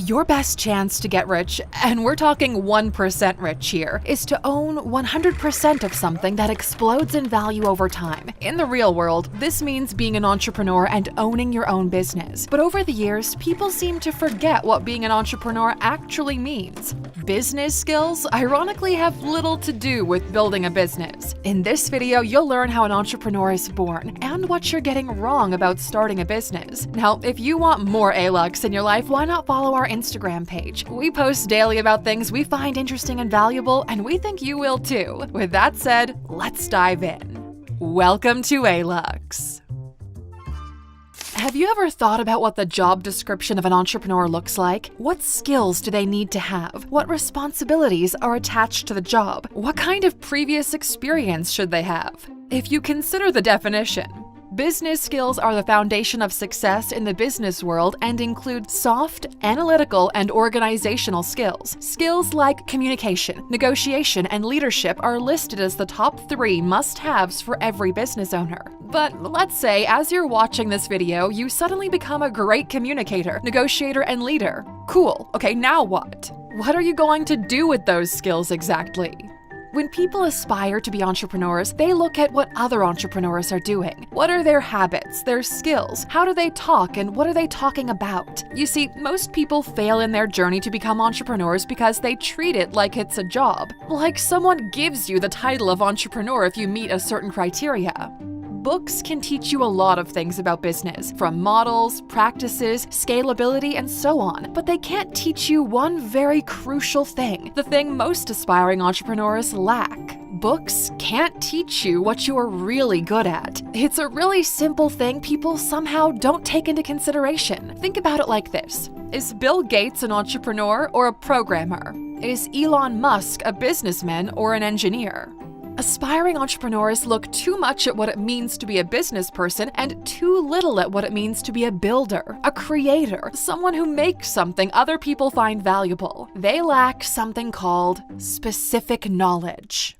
Your best chance to get rich, and we're talking 1% rich here, is to own 100% of something that explodes in value over time. In the real world, this means being an entrepreneur and owning your own business. But over the years, people seem to forget what being an entrepreneur actually means. Business skills, ironically, have little to do with building a business. In this video, you'll learn how an entrepreneur is born and what you're getting wrong about starting a business. Now, if you want more A-Lux in your life, why not follow our Instagram page? We post daily about things we find interesting and valuable, and we think you will too. With that said, let's dive in. Welcome to A-Lux. Have you ever thought about what the job description of an entrepreneur looks like? What skills do they need to have? What responsibilities are attached to the job? What kind of previous experience should they have? If you consider the definition, business skills are the foundation of success in the business world and include soft, analytical, and organizational skills. Skills like communication, negotiation, and leadership are listed as the top 3 must-haves for every business owner. But let's say, as you're watching this video, you suddenly become a great communicator, negotiator, and leader. Cool. Okay, now what? What are you going to do with those skills exactly? When people aspire to be entrepreneurs, they look at what other entrepreneurs are doing. What are their habits, their skills? How do they talk, and what are they talking about? You see, most people fail in their journey to become entrepreneurs because they treat it like it's a job. Like someone gives you the title of entrepreneur if you meet a certain criteria. Books can teach you a lot of things about business, from models, practices, scalability, and so on. But they can't teach you one very crucial thing, the thing most aspiring entrepreneurs lack. Books can't teach you what you are really good at. It's a really simple thing people somehow don't take into consideration. Think about it like this. Is Bill Gates an entrepreneur or a programmer? Is Elon Musk a businessman or an engineer? Aspiring entrepreneurs look too much at what it means to be a business person and too little at what it means to be a builder, a creator, someone who makes something other people find valuable. They lack something called specific knowledge.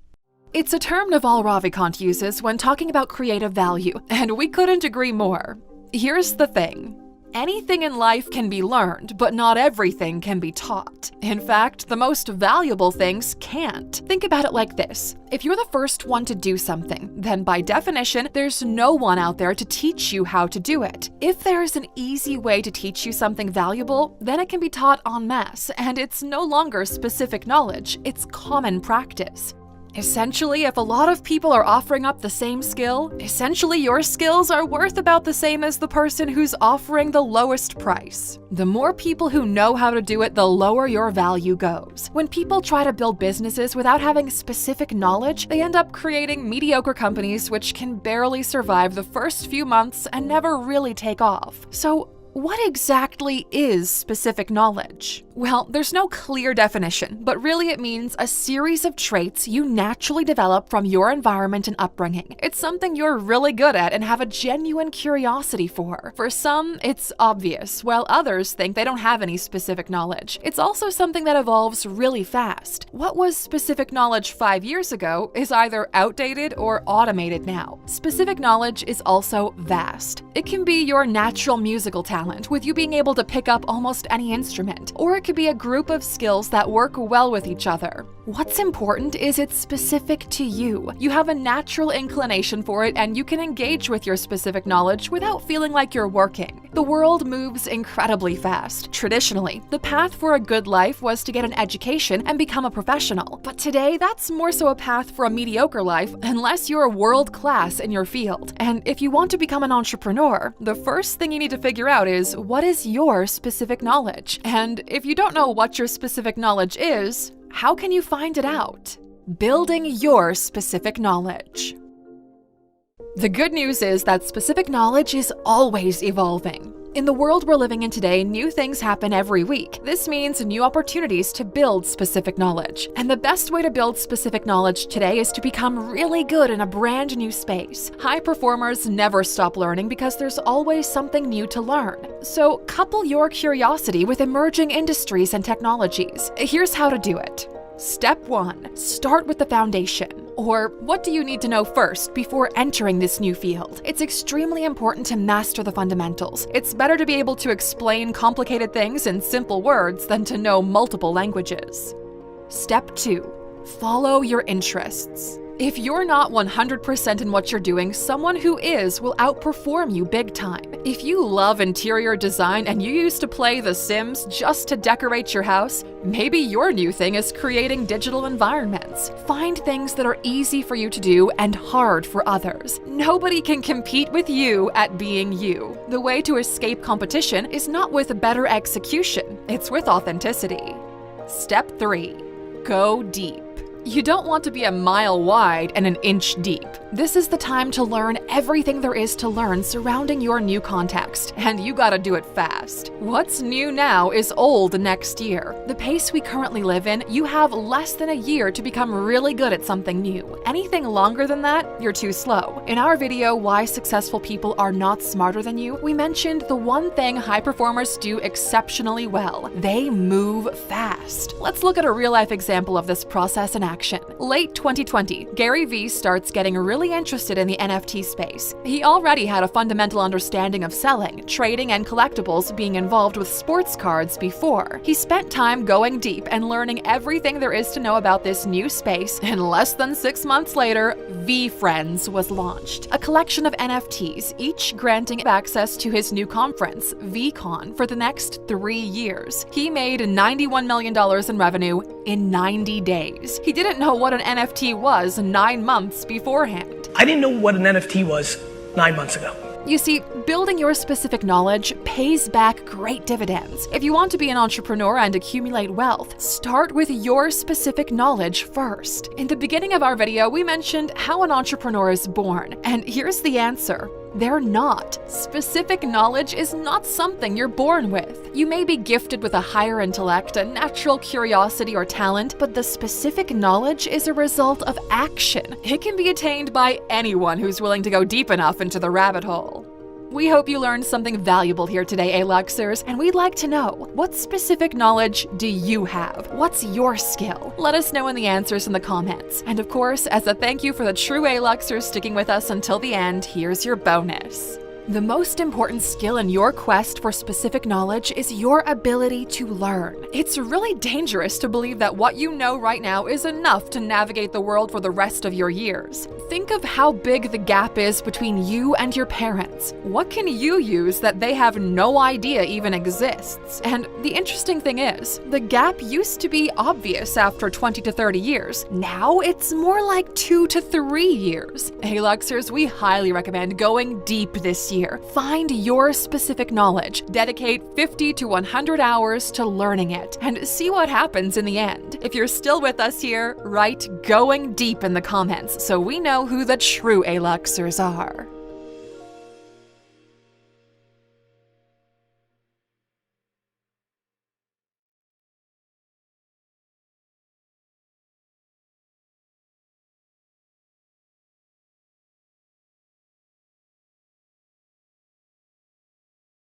It's a term Naval Ravikant uses when talking about creative value, and we couldn't agree more. Here's the thing. Anything in life can be learned, but not everything can be taught. In fact, the most valuable things can't. Think about it like this. If you're the first one to do something, then by definition, there's no one out there to teach you how to do it. If there's an easy way to teach you something valuable, then it can be taught en masse, and it's no longer specific knowledge, it's common practice. Essentially, if a lot of people are offering up the same skill, essentially your skills are worth about the same as the person who's offering the lowest price. The more people who know how to do it, the lower your value goes. When people try to build businesses without having specific knowledge, they end up creating mediocre companies which can barely survive the first few months and never really take off. So, what exactly is specific knowledge? Well, there's no clear definition, but really it means a series of traits you naturally develop from your environment and upbringing. It's something you're really good at and have a genuine curiosity for. For some, it's obvious, while others think they don't have any specific knowledge. It's also something that evolves really fast. What was specific knowledge 5 years ago is either outdated or automated now. Specific knowledge is also vast. It can be your natural musical talent, with you being able to pick up almost any instrument, or it could be a group of skills that work well with each other. What's important is it's specific to you. You have a natural inclination for it, and you can engage with your specific knowledge without feeling like you're working. The world moves incredibly fast. Traditionally, the path for a good life was to get an education and become a professional. But today, that's more so a path for a mediocre life unless you're world class in your field. And if you want to become an entrepreneur, the first thing you need to figure out is, what is your specific knowledge? And if you don't know what your specific knowledge is, how can you find it out? Building your specific knowledge. The good news is that specific knowledge is always evolving. In the world we're living in today, new things happen every week. This means new opportunities to build specific knowledge. And the best way to build specific knowledge today is to become really good in a brand new space. High performers never stop learning because there's always something new to learn. So couple your curiosity with emerging industries and technologies. Here's how to do it. Step 1. Start with the foundation. Or, what do you need to know first before entering this new field? It's extremely important to master the fundamentals. It's better to be able to explain complicated things in simple words than to know multiple languages. Step 2. Follow your interests. If you're not 100% in what you're doing, someone who is will outperform you big time. If you love interior design and you used to play The Sims just to decorate your house, maybe your new thing is creating digital environments. Find things that are easy for you to do and hard for others. Nobody can compete with you at being you. The way to escape competition is not with better execution, it's with authenticity. Step 3. Go deep. You don't want to be a mile wide and an inch deep. This is the time to learn everything there is to learn surrounding your new context, and you gotta do it fast. What's new now is old next year. The pace we currently live in, you have less than a year to become really good at something new. Anything longer than that, you're too slow. In our video, Why Successful People Are Not Smarter Than You, we mentioned the one thing high performers do exceptionally well. They move fast. Let's look at a real-life example of this process in action. Late 2020, Gary Vee starts getting really interested in the NFT space. He already had a fundamental understanding of selling, trading, and collectibles, being involved with sports cards before. He spent time going deep and learning everything there is to know about this new space, and less than 6 months later, VeeFriends was launched, a collection of NFTs, each granting access to his new conference, VeeCon, for the next 3 years. He made $91 million in revenue in 90 days. He didn't know what an NFT was 9 months beforehand. I didn't know what an NFT was 9 months ago. You see, building your specific knowledge pays back great dividends. If you want to be an entrepreneur and accumulate wealth, start with your specific knowledge first. In the beginning of our video, we mentioned how an entrepreneur is born, and here's the answer. They're not. Specific knowledge is not something you're born with. You may be gifted with a higher intellect, a natural curiosity or talent, but the specific knowledge is a result of action. It can be attained by anyone who's willing to go deep enough into the rabbit hole. We hope you learned something valuable here today, Aluxers, and we'd like to know, what specific knowledge do you have? What's your skill? Let us know in the answers in the comments. And of course, as a thank you for the true Aluxers sticking with us until the end, here's your bonus. The most important skill in your quest for specific knowledge is your ability to learn. It's really dangerous to believe that what you know right now is enough to navigate the world for the rest of your years. Think of how big the gap is between you and your parents. What can you use that they have no idea even exists? And the interesting thing is, the gap used to be obvious after 20 to 30 years. Now it's more like 2 to 3 years. Aluxers, we highly recommend going deep this year. Find your specific knowledge, dedicate 50 to 100 hours to learning it, and see what happens in the end. If you're still with us here, write "going deep" in the comments so we know who the true Aluxers are.